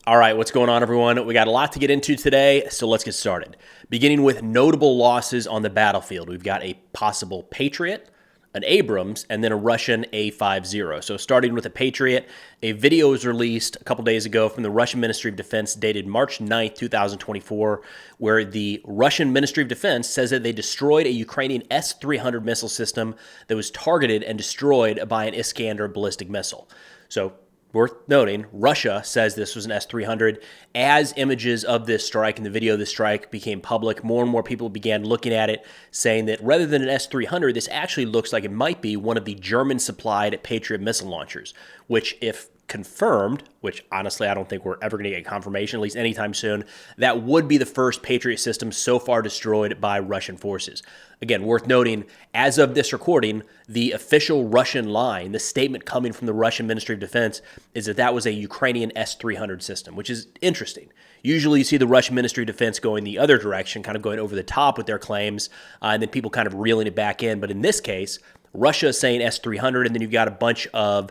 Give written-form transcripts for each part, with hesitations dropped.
All right, what's going on, everyone? We got a lot to get into today, so let's get started. Beginning with notable losses on the battlefield, we've got a possible Patriot, an Abrams, and then a Russian A-50. So starting with the Patriot, a video was released a couple days ago from the Russian Ministry of Defense dated March 9th, 2024, where the Russian Ministry of Defense says that they destroyed a Ukrainian S-300 missile system that was targeted and destroyed by an Iskander ballistic missile. So worth noting, Russia says this was an S-300. As images of this strike and the video of this strike became public, more and more people began looking at it, saying that rather than an S-300, this actually looks like it might be one of the German-supplied Patriot missile launchers, which, if confirmed, which honestly I don't think we're ever going to get confirmation, at least anytime soon, that would be the first Patriot system so far destroyed by Russian forces. Again, worth noting, as of this recording, the official Russian line, the statement coming from the Russian Ministry of Defense, is that that was a Ukrainian S-300 system, which is interesting. Usually you see the Russian Ministry of Defense going the other direction, kind of going over the top with their claims, and then people kind of reeling it back in. But in this case, Russia is saying S-300, and then you've got a bunch of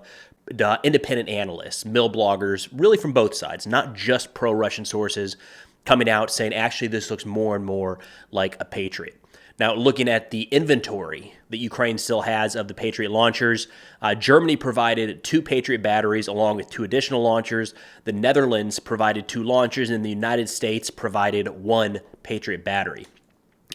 independent analysts, mill bloggers, really from both sides, not just pro-Russian sources, coming out saying, actually, this looks more and more like a Patriot. Now, looking at the inventory that Ukraine still has of the Patriot launchers, Germany provided 2 Patriot batteries along with 2 additional launchers. The Netherlands provided 2 launchers, and the United States provided 1 Patriot battery.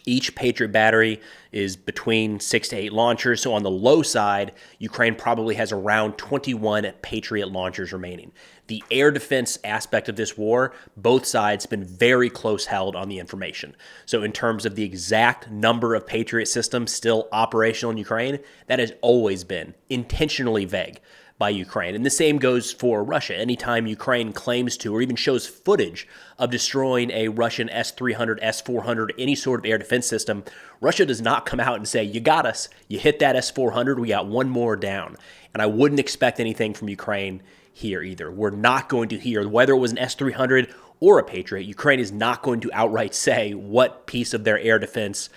Each Patriot battery is between 6 to 8 launchers. So on the low side, Ukraine probably has around 21 Patriot launchers remaining. The air defense aspect of this war, both sides have been very close held on the information. So in terms of the exact number of Patriot systems still operational in Ukraine, that has always been intentionally vague by Ukraine. And the same goes for Russia. Anytime Ukraine claims to or even shows footage of destroying a Russian S-300, S-400, any sort of air defense system, Russia does not come out and say, you got us, you hit that S-400, we got one more down. And I wouldn't expect anything from Ukraine here either. We're not going to hear, whether it was an S-300 or a Patriot, Ukraine is not going to outright say what piece of their air defense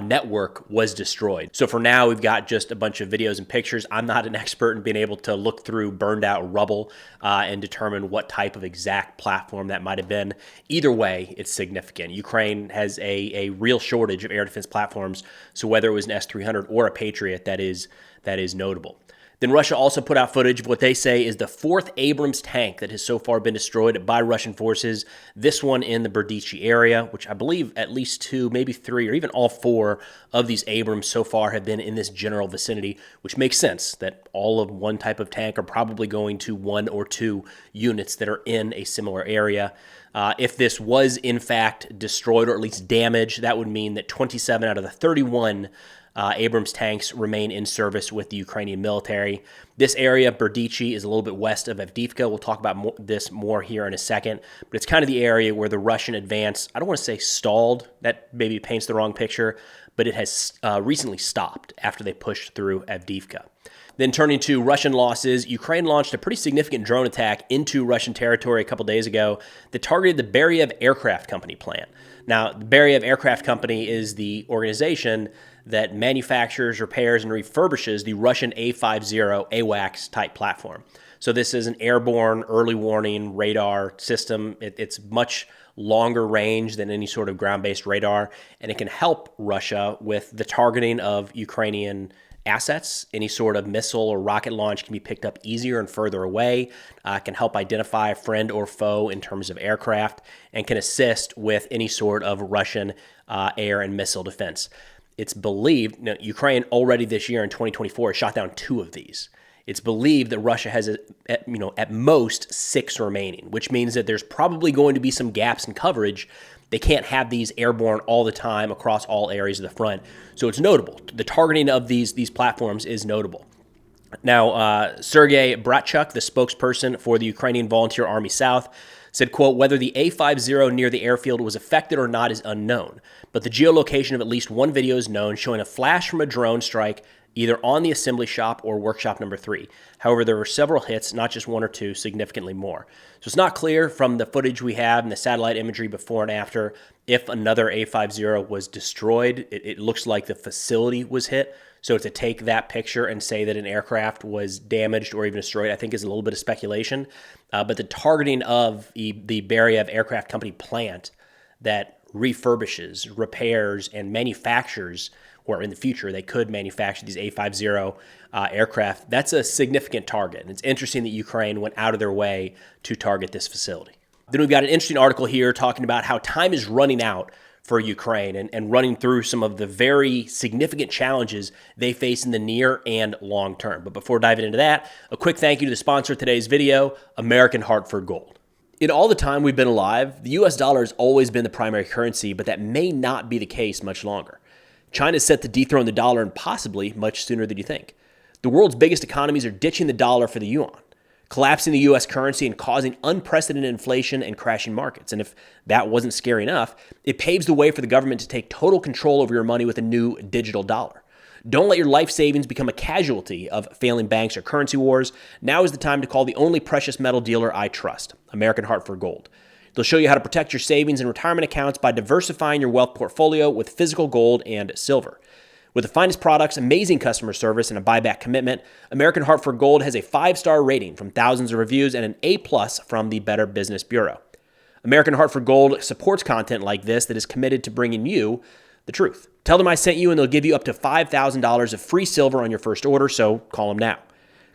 network was destroyed. So for now, we've got just a bunch of videos and pictures. I'm not an expert in being able to look through burned out rubble and determine what type of exact platform that might have been. Either way, it's significant. Ukraine has a real shortage of air defense platforms. So whether it was an S-300 or a Patriot, that is notable. Then Russia also put out footage of what they say is the 4th Abrams tank that has so far been destroyed by Russian forces. This one in the Berdichi area, which I believe at least 2, maybe 3, or even all 4 of these Abrams so far have been in this general vicinity, which makes sense that all of one type of tank are probably going to 1 or 2 units that are in a similar area. If this was in fact destroyed or at least damaged, that would mean that 27 out of the 31 Abrams tanks remain in service with the Ukrainian military. This area, Berdichi, is a little bit west of Avdiivka. We'll talk about this more here in a second, but it's kind of the area where the Russian advance, I don't want to say stalled, that maybe paints the wrong picture, but it has recently stopped after they pushed through Avdiivka. Then turning to Russian losses, Ukraine launched a pretty significant drone attack into Russian territory a couple days ago that targeted the Beriev Aircraft Company plant. Now, the Beriev Aircraft Company is the organization that manufactures, repairs, and refurbishes the Russian A-50 AWACS type platform. So this is an airborne early warning radar system. It's much longer range than any sort of ground-based radar, and it can help Russia with the targeting of Ukrainian assets. Any sort of missile or rocket launch can be picked up easier and further away, can help identify a friend or foe in terms of aircraft, and can assist with any sort of Russian air and missile defense. It's believed, Ukraine already this year in 2024 shot down 2 of these. It's believed that Russia has, at most 6 remaining, which means that there's probably going to be some gaps in coverage. They can't have these airborne all the time across all areas of the front. So it's notable. The targeting of these platforms is notable. Now, Sergei Bratchuk, the spokesperson for the Ukrainian Volunteer Army South, said, quote, whether the A-50 near the airfield was affected or not is unknown, but the geolocation of at least one video is known showing a flash from a drone strike either on the assembly shop or workshop number 3. However, there were several hits, not just one or two, significantly more. So it's not clear from the footage we have and the satellite imagery before and after if another A50 was destroyed. It looks like the facility was hit. So to take that picture and say that an aircraft was damaged or even destroyed, I think is a little bit of speculation. But the targeting of the Beriev Aircraft Company plant that refurbishes, repairs, and manufactures, or in the future they could manufacture these A50 aircraft, that's a significant target. And it's interesting that Ukraine went out of their way to target this facility. Then we've got an interesting article here talking about how time is running out for Ukraine and running through some of the very significant challenges they face in the near and long term. But before diving into that, a quick thank you to the sponsor of today's video, American Hartford Gold. In all the time we've been alive, the US dollar has always been the primary currency, but that may not be the case much longer. China is set to dethrone the dollar, and possibly much sooner than you think. The world's biggest economies are ditching the dollar for the yuan, collapsing the U.S. currency and causing unprecedented inflation and crashing markets. And if that wasn't scary enough, it paves the way for the government to take total control over your money with a new digital dollar. Don't let your life savings become a casualty of failing banks or currency wars. Now is the time to call the only precious metal dealer I trust, American Hartford Gold. They'll show you how to protect your savings and retirement accounts by diversifying your wealth portfolio with physical gold and silver. With the finest products, amazing customer service, and a buyback commitment, American Hartford Gold has a 5-star rating from thousands of reviews and an A+ from the Better Business Bureau. American Hartford Gold supports content like this that is committed to bringing you the truth. Tell them I sent you and they'll give you up to $5,000 of free silver on your first order, so call them now.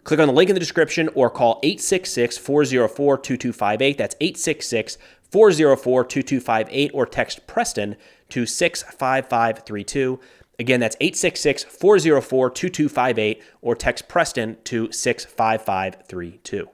Click on the link in the description or call 866-404-2258. That's 866-404-2258, or text Preston to 65532. Again, that's 866-404-2258, or text Preston to 65532.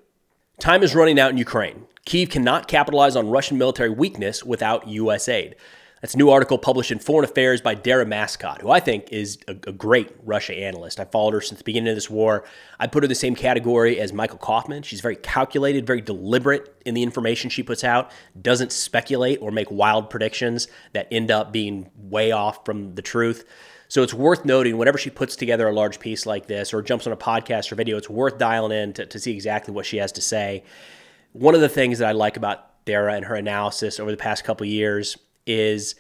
Time is running out in Ukraine. Kyiv cannot capitalize on Russian military weakness without U.S. aid. That's a new article published in Foreign Affairs by Dara Massicot, who I think is a great Russia analyst. I followed her since the beginning of this war. I put her in the same category as Michael Kaufman. She's very calculated, very deliberate in the information she puts out, doesn't speculate or make wild predictions that end up being way off from the truth. So it's worth noting, whenever she puts together a large piece like this or jumps on a podcast or video, it's worth dialing in to see exactly what she has to say. One of the things that I like about Dara and her analysis over the past couple of years is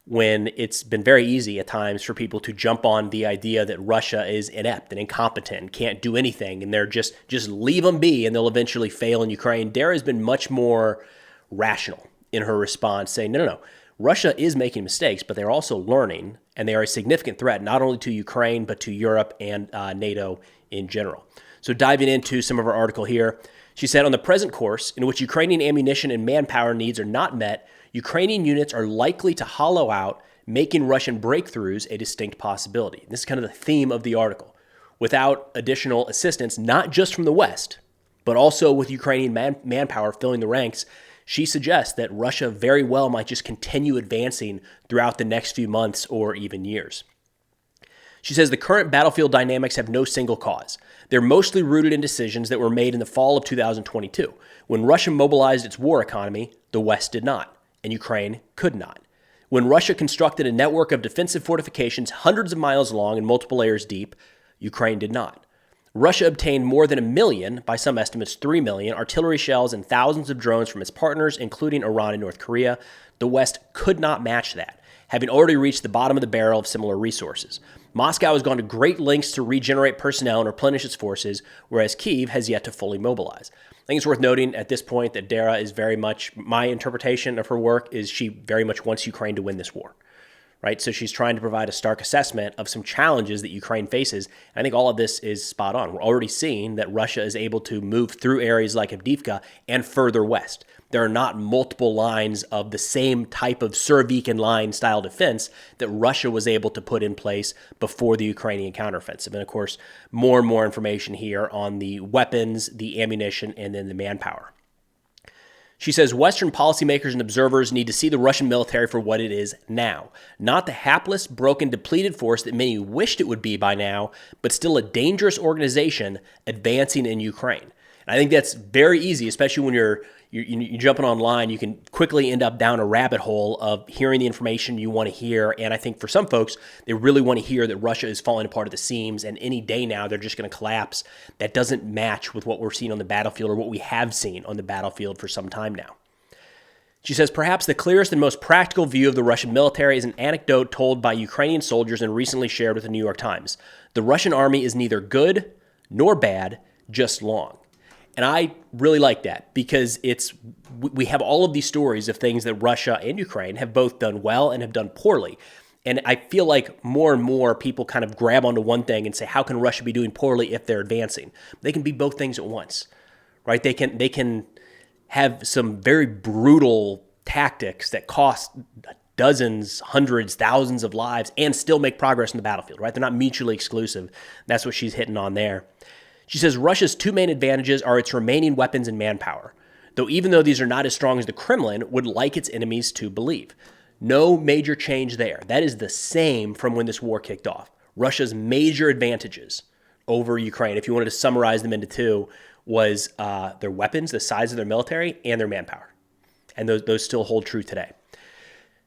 when it's been very easy at times for people to jump on the idea that Russia is inept and incompetent and can't do anything, and they're just leave them be and they'll eventually fail in Ukraine. Dara has been much more rational in her response, saying, no. Russia is making mistakes, but they're also learning, and they are a significant threat not only to Ukraine, but to Europe and NATO in general. So diving into some of her article here, she said, on the present course, in which Ukrainian ammunition and manpower needs are not met, Ukrainian units are likely to hollow out, making Russian breakthroughs a distinct possibility. This is kind of the theme of the article. Without additional assistance, not just from the West, but also with Ukrainian manpower filling the ranks, she suggests that Russia very well might just continue advancing throughout the next few months or even years. She says the current battlefield dynamics have no single cause. They're mostly rooted in decisions that were made in the fall of 2022. When Russia mobilized its war economy, the West did not, and Ukraine could not. When Russia constructed a network of defensive fortifications hundreds of miles long and multiple layers deep, Ukraine did not. Russia obtained more than 1 million, by some estimates 3 million, artillery shells and thousands of drones from its partners, including Iran and North Korea. The West could not match that, having already reached the bottom of the barrel of similar resources. Moscow has gone to great lengths to regenerate personnel and replenish its forces, whereas Kyiv has yet to fully mobilize. I think it's worth noting at this point that Dara is very much, my interpretation of her work is she very much wants Ukraine to win this war. Right? So she's trying to provide a stark assessment of some challenges that Ukraine faces. I think all of this is spot on. We're already seeing that Russia is able to move through areas like Avdiivka and further west. There are not multiple lines of the same type of Surovikin line style defense that Russia was able to put in place before the Ukrainian counteroffensive. And of course, more and more information here on the weapons, the ammunition, and then the manpower. She says Western policymakers and observers need to see the Russian military for what it is now, not the hapless, broken, depleted force that many wished it would be by now, but still a dangerous organization advancing in Ukraine. And I think that's very easy, especially when you're you're jumping online, you can quickly end up down a rabbit hole of hearing the information you want to hear. And I think for some folks, they really want to hear that Russia is falling apart at the seams, and any day now they're just going to collapse. That doesn't match with what we're seeing on the battlefield, or what we have seen on the battlefield for some time now. She says, perhaps the clearest and most practical view of the Russian military is an anecdote told by Ukrainian soldiers and recently shared with the New York Times. The Russian army is neither good nor bad, just long. And I really like that, because we have all of these stories of things that Russia and Ukraine have both done well and have done poorly. And I feel like more and more people kind of grab onto one thing and say, how can Russia be doing poorly if they're advancing? They can be both things at once, right? They can have some very brutal tactics that cost dozens, hundreds, thousands of lives and still make progress in the battlefield, right? They're not mutually exclusive. That's what she's hitting on there. She says Russia's two main advantages are its remaining weapons and manpower, even though these are not as strong as the Kremlin would like its enemies to believe. No major change there. That is the same from when this war kicked off. Russia's major advantages over Ukraine, if you wanted to summarize them into two, was their weapons, the size of their military, and their manpower. And those still hold true today.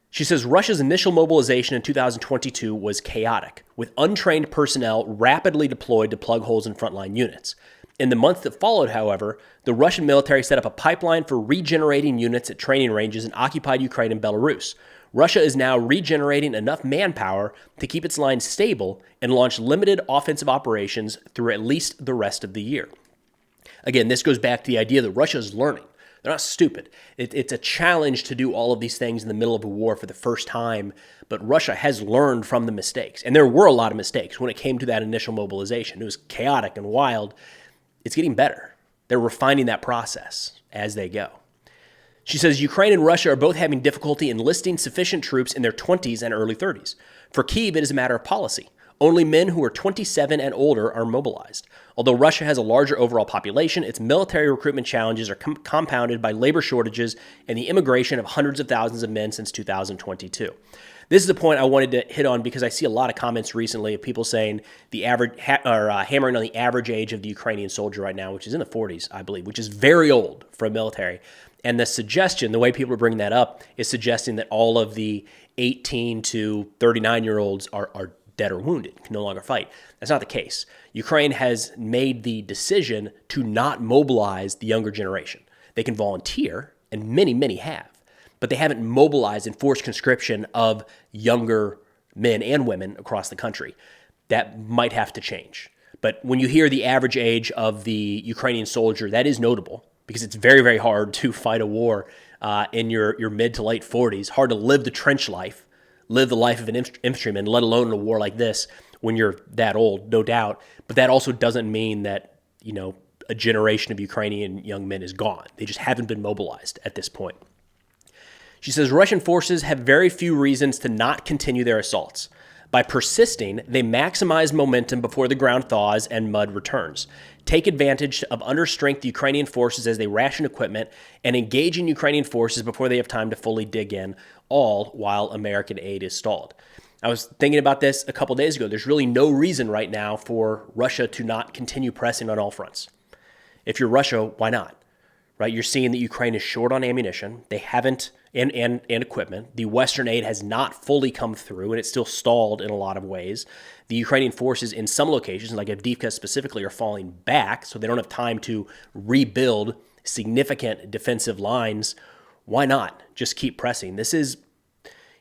She says Russia's initial mobilization in 2022 was chaotic, with untrained personnel rapidly deployed to plug holes in frontline units. In the month that followed, however, the Russian military set up a pipeline for regenerating units at training ranges in occupied Ukraine and Belarus. Russia is now regenerating enough manpower to keep its lines stable and launch limited offensive operations through at least the rest of the year. Again, this goes back to the idea that Russia is learning. They're not stupid. It's a challenge to do all of these things in the middle of a war for the first time, but Russia has learned from the mistakes. And there were a lot of mistakes when it came to that initial mobilization. It was chaotic and wild. It's getting better. They're refining that process as they go. She says Ukraine and Russia are both having difficulty enlisting sufficient troops in their 20s and early 30s. For Kyiv, it is a matter of policy. Only men who are 27 and older are mobilized. Although Russia has a larger overall population, its military recruitment challenges are compounded by labor shortages and the immigration of hundreds of thousands of men since 2022. This is the point I wanted to hit on, because I see a lot of comments recently of people saying the average, hammering on the average age of the Ukrainian soldier right now, which is in the 40s, I believe, which is very old for a military. And the suggestion, the way people are bringing that up, is suggesting that all of the 18 to 39-year-olds are dead or wounded, can no longer fight. That's not the case. Ukraine has made the decision to not mobilize the younger generation. They can volunteer, and many, many have, but they haven't mobilized and forced conscription of younger men and women across the country. That might have to change. But when you hear the average age of the Ukrainian soldier, that is notable, because it's very, very hard to fight a war in your mid to late 40s. Hard to live the trench life, live the life of an infantryman, let alone in a war like this when you're that old, no doubt. But that also doesn't mean that, a generation of Ukrainian young men is gone. They just haven't been mobilized at this point. She says Russian forces have very few reasons to not continue their assaults. By persisting, they maximize momentum before the ground thaws and mud returns, take advantage of understrength Ukrainian forces as they ration equipment, and engage in Ukrainian forces before they have time to fully dig in, all while American aid is stalled. I was thinking about this a couple days ago. There's really no reason right now for Russia to not continue pressing on all fronts. If you're Russia, why not? Right? You're seeing that Ukraine is short on ammunition. They haven't, and equipment. The Western aid has not fully come through, and it's still stalled in a lot of ways. The Ukrainian forces in some locations, like Avdiivka specifically, are falling back, so they don't have time to rebuild significant defensive lines. Why not just keep pressing? This is,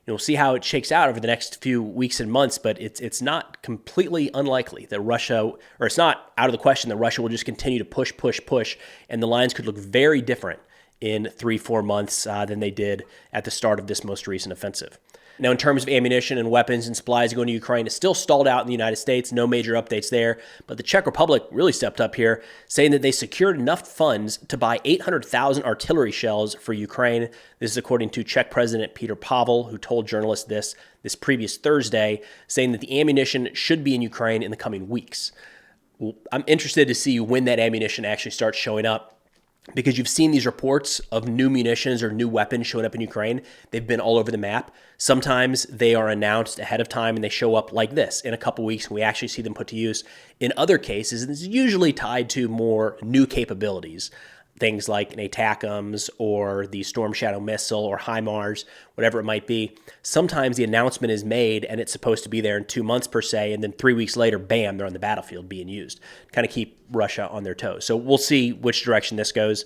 we'll see how it shakes out over the next few weeks and months, but it's not completely unlikely that Russia, or it's not out of the question that Russia will just continue to push, and the lines could look very different in 3-4 months than they did at the start of this most recent offensive. Now, in terms of ammunition and weapons and supplies going to Ukraine, it's still stalled out in the United States. No major updates there. But the Czech Republic really stepped up here, saying that they secured enough funds to buy 800,000 artillery shells for Ukraine. This is according to Czech President Petr Pavel, who told journalists this previous Thursday, saying that the ammunition should be in Ukraine in the coming weeks. Well, I'm interested to see when that ammunition actually starts showing up, because you've seen these reports of new munitions or new weapons showing up in Ukraine. They've been all over the map. Sometimes they are announced ahead of time and they show up like this in a couple weeks and we actually see them put to use. In other cases, and it's usually tied to more new capabilities, things like an ATACMS or the Storm Shadow missile or HIMARS, whatever it might be, sometimes the announcement is made and it's supposed to be there in 2 months per se, and then 3 weeks later, bam, they're on the battlefield being used. Kind of keep Russia on their toes. So we'll see which direction this goes.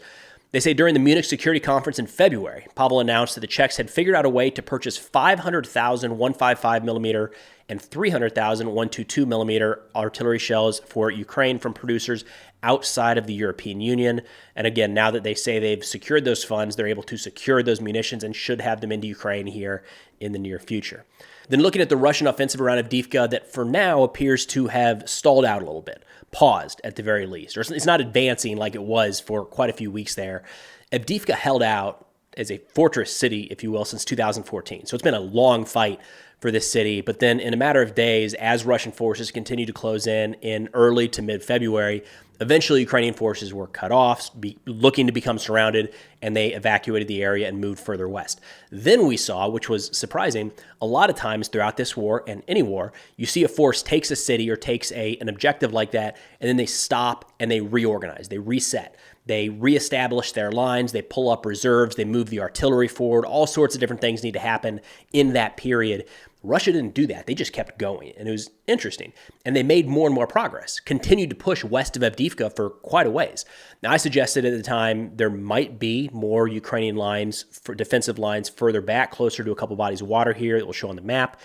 They say during the Munich Security Conference in February, Pavel announced that the Czechs had figured out a way to purchase 500,000 155mm and 300,000 122mm artillery shells for Ukraine from producers outside of the European Union. And again, now that they say they've secured those funds, they're able to secure those munitions and should have them into Ukraine here in the near future. Then looking at the Russian offensive around Avdiivka, that for now appears to have stalled out a little bit, paused at the very least, or it's not advancing like it was for quite a few weeks there. Avdiivka held out as a fortress city, if you will, since 2014. So it's been a long fight for this city. But then in a matter of days, as Russian forces continued to close in early to mid-February, eventually Ukrainian forces were cut off, looking to become surrounded, and they evacuated the area and moved further west. Then we saw, which was surprising, a lot of times throughout this war and any war, you see a force takes a city or takes an objective like that, and then they stop and they reorganize, they reset. They reestablish their lines, they pull up reserves, they move the artillery forward, all sorts of different things need to happen in that period. Russia didn't do that. They just kept going, and it was interesting. And they made more and more progress, continued to push west of Avdiivka for quite a ways. Now, I suggested at the time there might be more Ukrainian lines, for defensive lines further back, closer to a couple bodies of water here that will show on the map.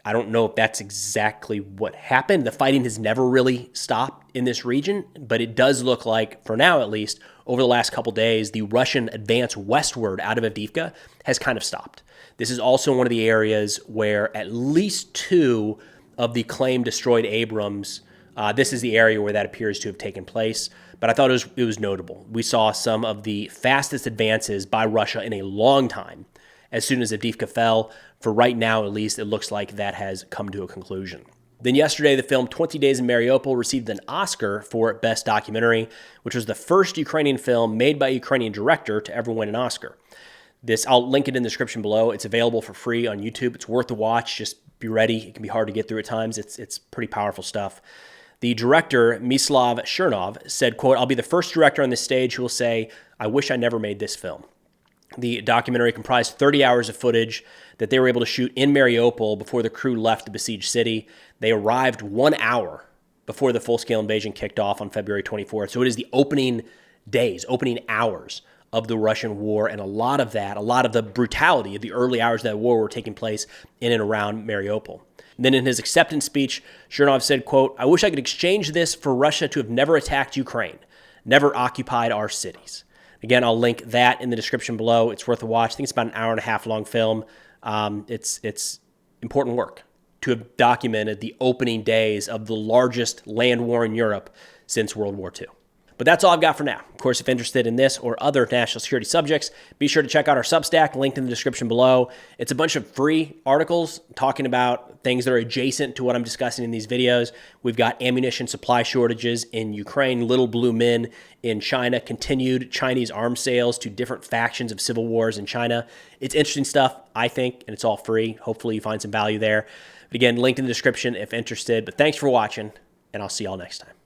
I don't know if that's exactly what happened. The fighting has never really stopped in this region, but it does look like, for now at least, over the last couple days, the Russian advance westward out of Avdiivka has kind of stopped. This is also one of the areas where at least 2 of the claimed destroyed Abrams, this is the area where that appears to have taken place. But I thought it was notable. We saw some of the fastest advances by Russia in a long time as soon as Avdiivka fell. For right now, at least, it looks like that has come to a conclusion. Then yesterday, the film 20 Days in Mariupol received an Oscar for Best Documentary, which was the first Ukrainian film made by a Ukrainian director to ever win an Oscar. I'll link it in the description below. It's available for free on YouTube. It's worth a watch. Just be ready. It can be hard to get through at times. It's pretty powerful stuff. The director, Mislav Chernov, said, quote, "I'll be the first director on this stage who will say, I wish I never made this film." The documentary comprised 30 hours of footage that they were able to shoot in Mariupol before the crew left the besieged city. They arrived 1 hour before the full-scale invasion kicked off on February 24th. So it is the opening days, opening hours of the Russian war, and a lot of the brutality of the early hours of that war were taking place in and around Mariupol. And then in his acceptance speech, Chernov said, quote, "I wish I could exchange this for Russia to have never attacked Ukraine, never occupied our cities." Again, I'll link that in the description below. It's worth a watch. I think it's about an hour and a half long film. It's important work to have documented the opening days of the largest land war in Europe since World War II. But that's all I've got for now. Of course, if interested in this or other national security subjects, be sure to check out our Substack, linked in the description below. It's a bunch of free articles talking about things that are adjacent to what I'm discussing in these videos. We've got ammunition supply shortages in Ukraine, little blue men in China, continued Chinese arms sales to different factions of civil wars in China. It's interesting stuff, I think, and it's all free. Hopefully you find some value there. But again, linked in the description if interested. But thanks for watching, and I'll see y'all next time.